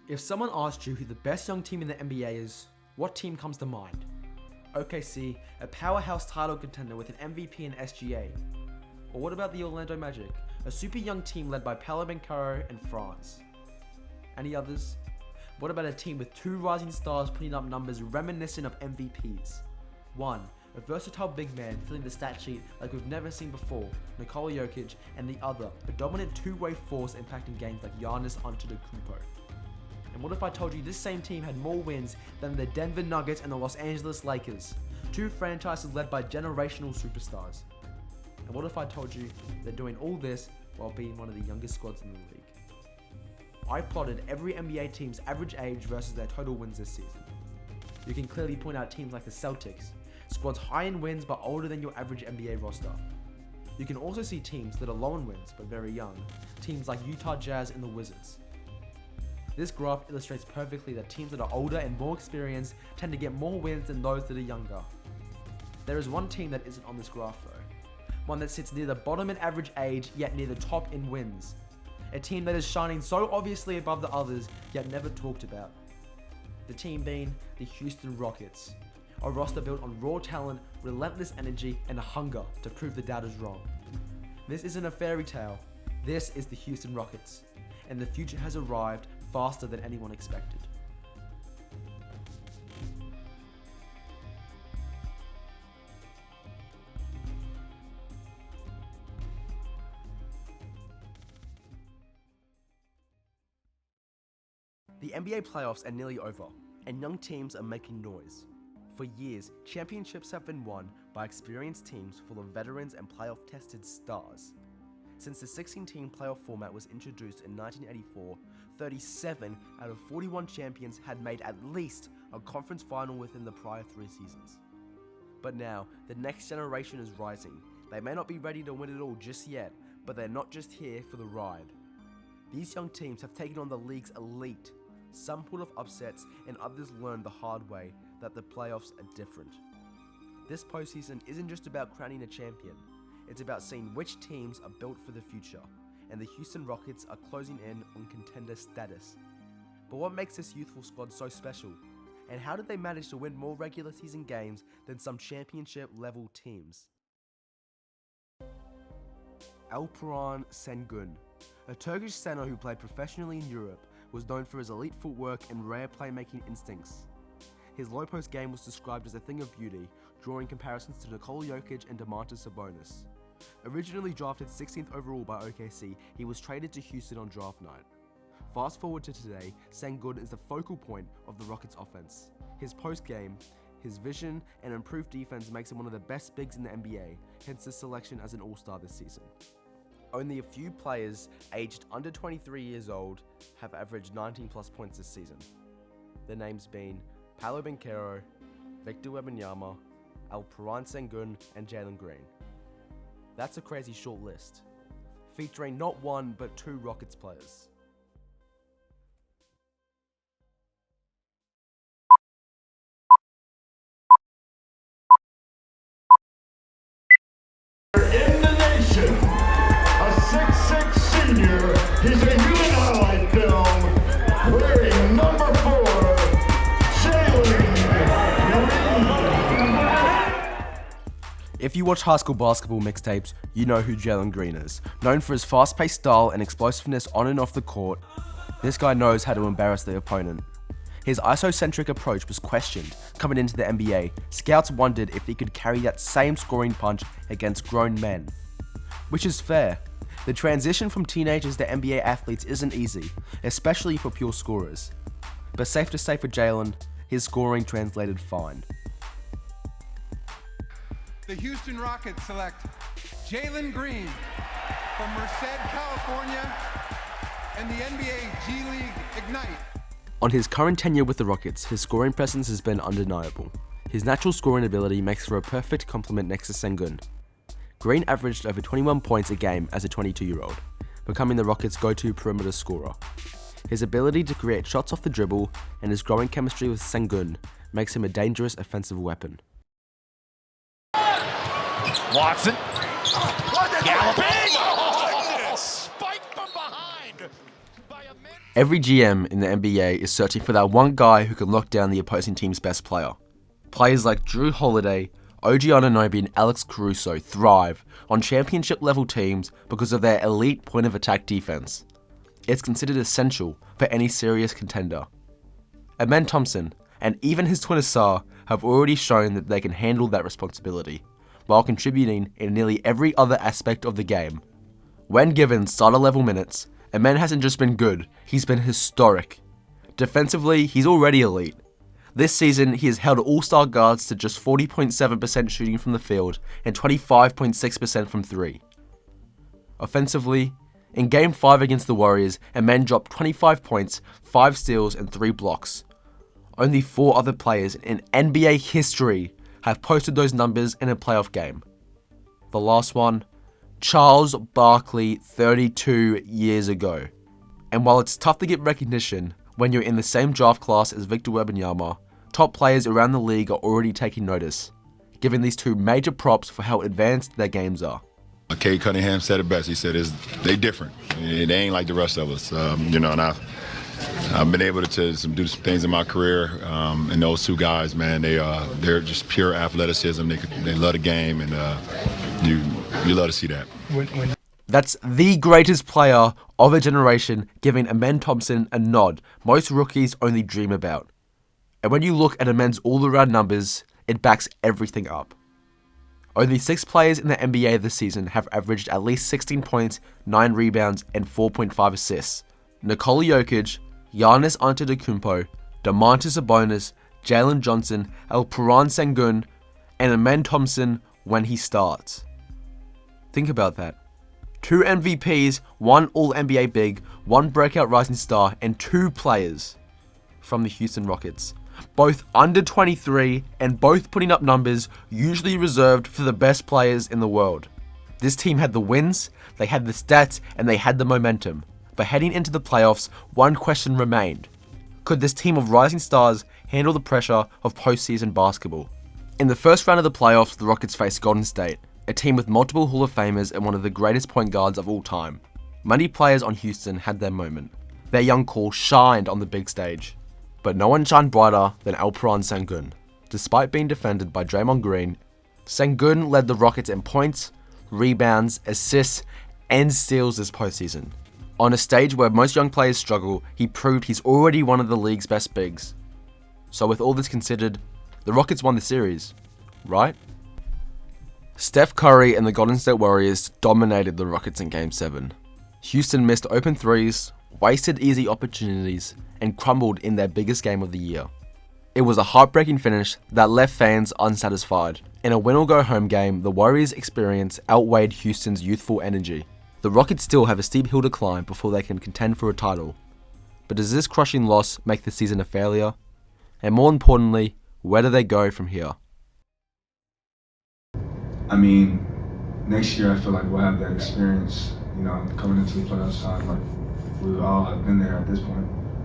If someone asked you who the best young team in the NBA is, what team comes to mind? OKC, a powerhouse title contender with an MVP and SGA. Or what about the Orlando Magic, a super young team led by Paolo Banchero and Franz? Any others? What about a team with two rising stars putting up numbers reminiscent of MVPs? One, a versatile big man filling the stat sheet like we've never seen before, Nikola Jokic, and the other, a dominant two-way force impacting games like Giannis Antetokounmpo. And what if I told you this same team had more wins than the Denver Nuggets and the Los Angeles Lakers, two franchises led by generational superstars? And what if I told you they're doing all this while being one of the youngest squads in the league? I plotted every NBA team's average age versus their total wins this season. You can clearly point out teams like the Celtics, squads high in wins but older than your average NBA roster. You can also see teams that are low in wins but very young, teams like Utah Jazz and the Wizards. This graph illustrates perfectly that teams that are older and more experienced tend to get more wins than those that are younger. There is one team that isn't on this graph though, one that sits near the bottom in average age yet near the top in wins. A team that is shining so obviously above the others yet never talked about. The team being the Houston Rockets, a roster built on raw talent, relentless energy, and a hunger to prove the doubters wrong. This isn't a fairy tale, this is the Houston Rockets, and the future has arrived faster than anyone expected. The NBA playoffs are nearly over, and young teams are making noise. For years, championships have been won by experienced teams full of veterans and playoff-tested stars. Since the 16-team playoff format was introduced in 1984, 37 out of 41 champions had made at least a conference final within the prior 3 seasons. But now, the next generation is rising. They may not be ready to win it all just yet, but they're not just here for the ride. These young teams have taken on the league's elite. Some pulled off upsets, and others learned the hard way that the playoffs are different. This postseason isn't just about crowning a champion, it's about seeing which teams are built for the future, and the Houston Rockets are closing in on contender status. But what makes this youthful squad so special? And how did they manage to win more regular season games than some championship level teams? Alperen Sengun, a Turkish center who played professionally in Europe, was known for his elite footwork and rare playmaking instincts. His low post game was described as a thing of beauty, drawing comparisons to Nikola Jokic and Domantas Sabonis. Originally drafted 16th overall by OKC, he was traded to Houston on draft night. Fast forward to today, Sengun is the focal point of the Rockets offense. His post game, his vision, and improved defense makes him one of the best bigs in the NBA, hence his selection as an all-star this season. Only a few players aged under 23 years old have averaged 19 plus points this season. The names being Paolo Banchero, Victor Wembanyama, Alperen Sengun, and Jalen Green. That's a crazy short list, featuring not one but 2 Rockets players. In the nation, a 6'6" senior, he's a human highlight film, wearing number 4, Jalen Green. If you watch high school basketball mixtapes, you know who Jalen Green is. Known for his fast-paced style and explosiveness on and off the court, this guy knows how to embarrass the opponent. His isocentric approach was questioned. Coming into the NBA, scouts wondered if he could carry that same scoring punch against grown men. Which is fair. The transition from teenagers to NBA athletes isn't easy, especially for pure scorers. But safe to say for Jalen, his scoring translated fine. The Houston Rockets select Jalen Green from Merced, California, and the NBA G League Ignite. On his current tenure with the Rockets, his scoring presence has been undeniable. His natural scoring ability makes for a perfect complement next to Sengun. Green averaged over 21 points a game as a 22-year-old, becoming the Rockets' go-to perimeter scorer. His ability to create shots off the dribble and his growing chemistry with Sengun makes him a dangerous offensive weapon. Watson, galloping, spiked from behind by a man. Every GM in the NBA is searching for that one guy who can lock down the opposing team's best player. Players like Drew Holiday, OG Anunoby and Alex Caruso thrive on championship-level teams because of their elite point-of-attack defense. It's considered essential for any serious contender. Amen Thompson, and even his twin Asar, have already shown that they can handle that responsibility, while contributing in nearly every other aspect of the game. When given starter-level minutes, Amen hasn't just been good, he's been historic. Defensively, he's already elite. This season, he has held all-star guards to just 40.7% shooting from the field and 25.6% from 3. Offensively, in Game 5 against the Warriors, Amen dropped 25 points, 5 steals and 3 blocks. Only 4 other players in NBA history have posted those numbers in a playoff game. The last one, Charles Barkley 32 years ago. And while it's tough to get recognition when you're in the same draft class as Victor Wembanyama, top players around the league are already taking notice, giving these two major props for how advanced their games are. Cade Cunningham said it best. He said, they different. They ain't like the rest of us. And I've been able to do some things in my career, and those two guys, man, they're just pure athleticism. They love the game, and you love to see that. That's the greatest player of a generation, giving Amen Thompson a nod most rookies only dream about. And when you look at Amen's all-around numbers, it backs everything up. Only 6 players in the NBA this season have averaged at least 16 points, 9 rebounds, and 4.5 assists. Nikola Jokic, Giannis Antetokounmpo, Domantas Sabonis, Jalen Johnson, Alperen Sengun, and Amen Thompson when he starts. Think about that. 2 MVPs, 1 All-NBA big, 1 breakout rising star, and 2 players from the Houston Rockets. Both under 23 and both putting up numbers usually reserved for the best players in the world. This team had the wins, they had the stats, and they had the momentum. But heading into the playoffs, one question remained. Could this team of rising stars handle the pressure of postseason basketball? In the first round of the playoffs, the Rockets faced Golden State, a team with multiple Hall of Famers and one of the greatest point guards of all time. Many players on Houston had their moment. Their young core shined on the big stage. But no one shined brighter than Alperen Sengun. Despite being defended by Draymond Green, Sengun led the Rockets in points, rebounds, assists, and steals this postseason. On a stage where most young players struggle, he proved he's already one of the league's best bigs. So with all this considered, the Rockets won the series, right? Steph Curry and the Golden State Warriors dominated the Rockets in Game 7. Houston missed open threes, wasted easy opportunities, and crumbled in their biggest game of the year. It was a heartbreaking finish that left fans unsatisfied. In a win-or-go-home game, the Warriors' experience outweighed Houston's youthful energy. The Rockets still have a steep hill to climb before they can contend for a title. But does this crushing loss make the season a failure? And more importantly, where do they go from here? I mean, next year I feel like we'll have that experience, coming into the playoffs time. Like, we all have been there at this point.